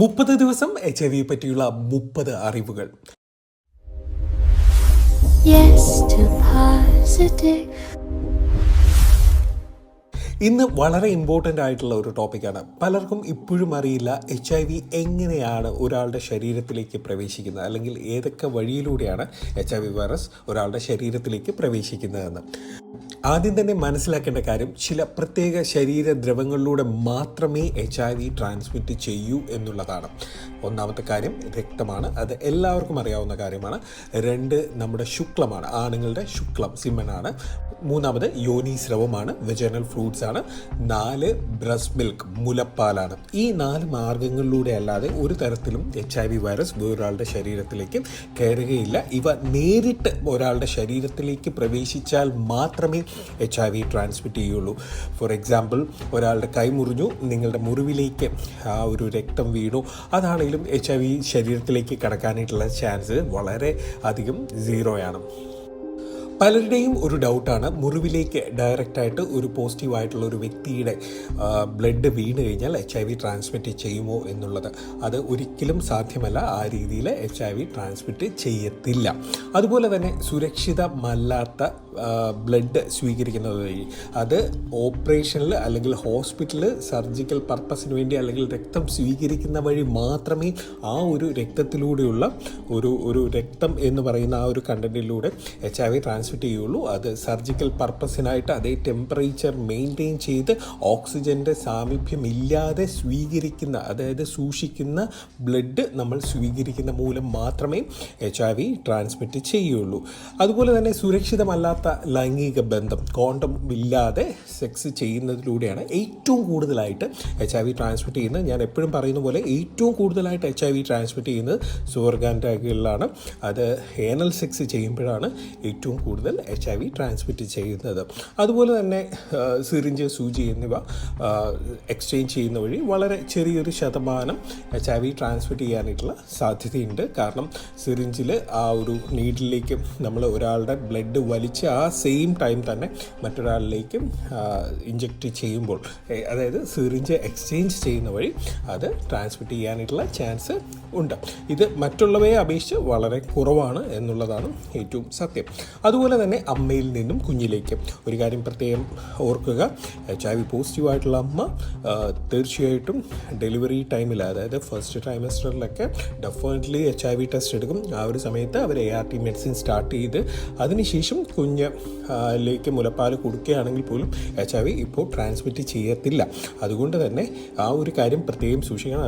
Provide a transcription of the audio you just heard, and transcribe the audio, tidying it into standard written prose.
30 ദിവസം HIV പറ്റിയുള്ള 30 അറിവുകൾ. Yes to positive. ഇന്ന് വളരെ ഇമ്പോർട്ടൻ്റ് ആയിട്ടുള്ള ഒരു ടോപ്പിക്കാണ്. പലർക്കും ഇപ്പോഴും അറിയില്ല HIV എങ്ങനെയാണ് ഒരാളുടെ ശരീരത്തിലേക്ക് പ്രവേശിക്കുന്നത്, അല്ലെങ്കിൽ ഏതൊക്കെ വഴിയിലൂടെയാണ് HIV വൈറസ് ഒരാളുടെ ശരീരത്തിലേക്ക് പ്രവേശിക്കുന്നതെന്ന്. ആദ്യം തന്നെ മനസ്സിലാക്കേണ്ട കാര്യം, ചില പ്രത്യേക ശരീരദ്രവങ്ങളിലൂടെ മാത്രമേ HIV ട്രാൻസ്മിറ്റ് ചെയ്യൂ എന്നുള്ളതാണ്. ഒന്നാമത്തെ കാര്യം രക്തമാണ്, അത് എല്ലാവർക്കും അറിയാവുന്ന കാര്യമാണ്. 2 നമ്മുടെ ശുക്ലമാണ്, ആണുങ്ങളുടെ ശുക്ലം സിമനാണ്. 3 യോനീസ്രവമാണ്, വെജനൽ ഫ്രൂട്ട്സ് ആണ്. 4 ബ്രസ്റ്റ് മിൽക്ക്, മുലപ്പാലാണ്. ഈ 4 മാർഗങ്ങളിലൂടെ അല്ലാതെ ഒരു തരത്തിലും HIV വൈറസ് വേറൊരാളുടെ ശരീരത്തിലേക്ക് കയറുകയില്ല. ഇവ നേരിട്ട് ഒരാളുടെ ശരീരത്തിലേക്ക് പ്രവേശിച്ചാൽ മാത്രമേ HIV ട്രാൻസ്മിറ്റ് ചെയ്യുള്ളൂ. ഫോർ എക്സാമ്പിൾ, ഒരാളുടെ കൈ മുറിഞ്ഞു, നിങ്ങളുടെ മുറിവിലേക്ക് ആ ഒരു രക്തം വീണു, അതാണെങ്കിലും HIV ശരീരത്തിലേക്ക് കടക്കാനായിട്ടുള്ള ചാൻസ് വളരെ അധികം 0 പലരുടെയും ഒരു ഡൗട്ടാണ്, മുറിവിലേക്ക് ഡയറക്റ്റായിട്ട് ഒരു പോസിറ്റീവായിട്ടുള്ള ഒരു വ്യക്തിയുടെ ബ്ലഡ് വീണ് കഴിഞ്ഞാൽ HIV ട്രാൻസ്മിറ്റ് ചെയ്യുമോ എന്നുള്ളത്. അത് ഒരിക്കലും സാധ്യമല്ല. ആ രീതിയിൽ HIV ട്രാൻസ്മിറ്റ് ചെയ്യത്തില്ല. അതുപോലെ തന്നെ സുരക്ഷിതമല്ലാത്ത ബ്ലഡ് സ്വീകരിക്കുന്നത് വഴി, അത് ഓപ്പറേഷനിൽ അല്ലെങ്കിൽ ഹോസ്പിറ്റലിൽ സർജിക്കൽ പർപ്പസിന് വേണ്ടി അല്ലെങ്കിൽ രക്തം സ്വീകരിക്കുന്ന വഴി മാത്രമേ ആ ഒരു രക്തത്തിലൂടെയുള്ള ഒരു രക്തം എന്ന് പറയുന്ന ആ ഒരു കണ്ടൻറ്റിലൂടെ HIV ട്രാൻസ്മിറ്റ് ചെയ്യുള്ളൂ. അത് സർജിക്കൽ പർപ്പസിനായിട്ട് അതേ ടെമ്പറേച്ചർ മെയിൻറ്റെയിൻ ചെയ്ത് ഓക്സിജൻ്റെ സാമീപ്യമില്ലാതെ സ്വീകരിക്കുന്ന, അതായത് സൂക്ഷിക്കുന്ന ബ്ലഡ് നമ്മൾ സ്വീകരിക്കുന്ന മൂലം മാത്രമേ HIV ട്രാൻസ്മിറ്റ് ചെയ്യുള്ളൂ. അതുപോലെ തന്നെ സുരക്ഷിതമല്ലാത്ത ലൈംഗിക ബന്ധം, കോണ്ടം ഇല്ലാതെ സെക്സ് ചെയ്യുന്നതിലൂടെയാണ് ഏറ്റവും കൂടുതലായിട്ട് HIV ട്രാൻസ്മിറ്റ് ചെയ്യുന്നത്. ഞാൻ എപ്പോഴും പറയുന്ന പോലെ ഏറ്റവും കൂടുതലായിട്ട് HIV ട്രാൻസ്മിറ്റ് ചെയ്യുന്നത് സുവർഗാൻഡകളിലാണ്. അത് ഏനൽ സെക്സ് ചെയ്യുമ്പോഴാണ് ഏറ്റവും കൂടുതൽ HIV ട്രാൻസ്മിറ്റ് ചെയ്യുന്നത്. അതുപോലെ തന്നെ സിറിഞ്ച്, സൂചി എന്നിവ എക്സ്ചേഞ്ച് ചെയ്യുന്ന വഴി വളരെ ചെറിയൊരു ശതമാനം HIV ട്രാൻസ്മിറ്റ് ചെയ്യാനായിട്ടുള്ള സാധ്യതയുണ്ട്. കാരണം സിറിഞ്ചിൽ ആ ഒരു നീഡിലേക്ക് നമ്മൾ ഒരാളുടെ ബ്ലഡ് വലിച്ച് ആ സെയിം ടൈം തന്നെ മറ്റൊരാളിലേക്ക് ഇഞ്ചക്റ്റ് ചെയ്യുമ്പോൾ, അതായത് സിറിഞ്ച് എക്സ്ചേഞ്ച് ചെയ്യുന്ന വഴി അത് ട്രാൻസ്മിറ്റ് ചെയ്യാനായിട്ടുള്ള ചാൻസ് ഉണ്ട്. ഇത് മറ്റുള്ളവയെ അപേക്ഷിച്ച് വളരെ കുറവാണ് എന്നുള്ളതാണ് ഏറ്റവും സത്യം. അതുപോലെ തന്നെ അമ്മയിൽ നിന്നും കുഞ്ഞിലേക്ക് ഒരു കാര്യം പ്രത്യേകം ഓർക്കുക, HIV പോസിറ്റീവായിട്ടുള്ള അമ്മ തീർച്ചയായിട്ടും ഡെലിവറി ടൈമിൽ, അതായത് ഫസ്റ്റ് ട്രൈമസ്റ്ററിലൊക്കെ ഡെഫിനറ്റ്ലി HIV ടെസ്റ്റ് എടുക്കും. ആ ഒരു സമയത്ത് അവർ ART മെഡിസിൻ സ്റ്റാർട്ട് ചെയ്ത് അതിനുശേഷം കുഞ്ഞിലേക്ക് മുലപ്പാൽ കൊടുക്കുകയാണെങ്കിൽ പോലും HIV ഇപ്പോൾ ട്രാൻസ്മിറ്റ് ചെയ്യത്തില്ല. അതുകൊണ്ട് തന്നെ ആ ഒരു കാര്യം പ്രത്യേകം സൂക്ഷിക്കണം.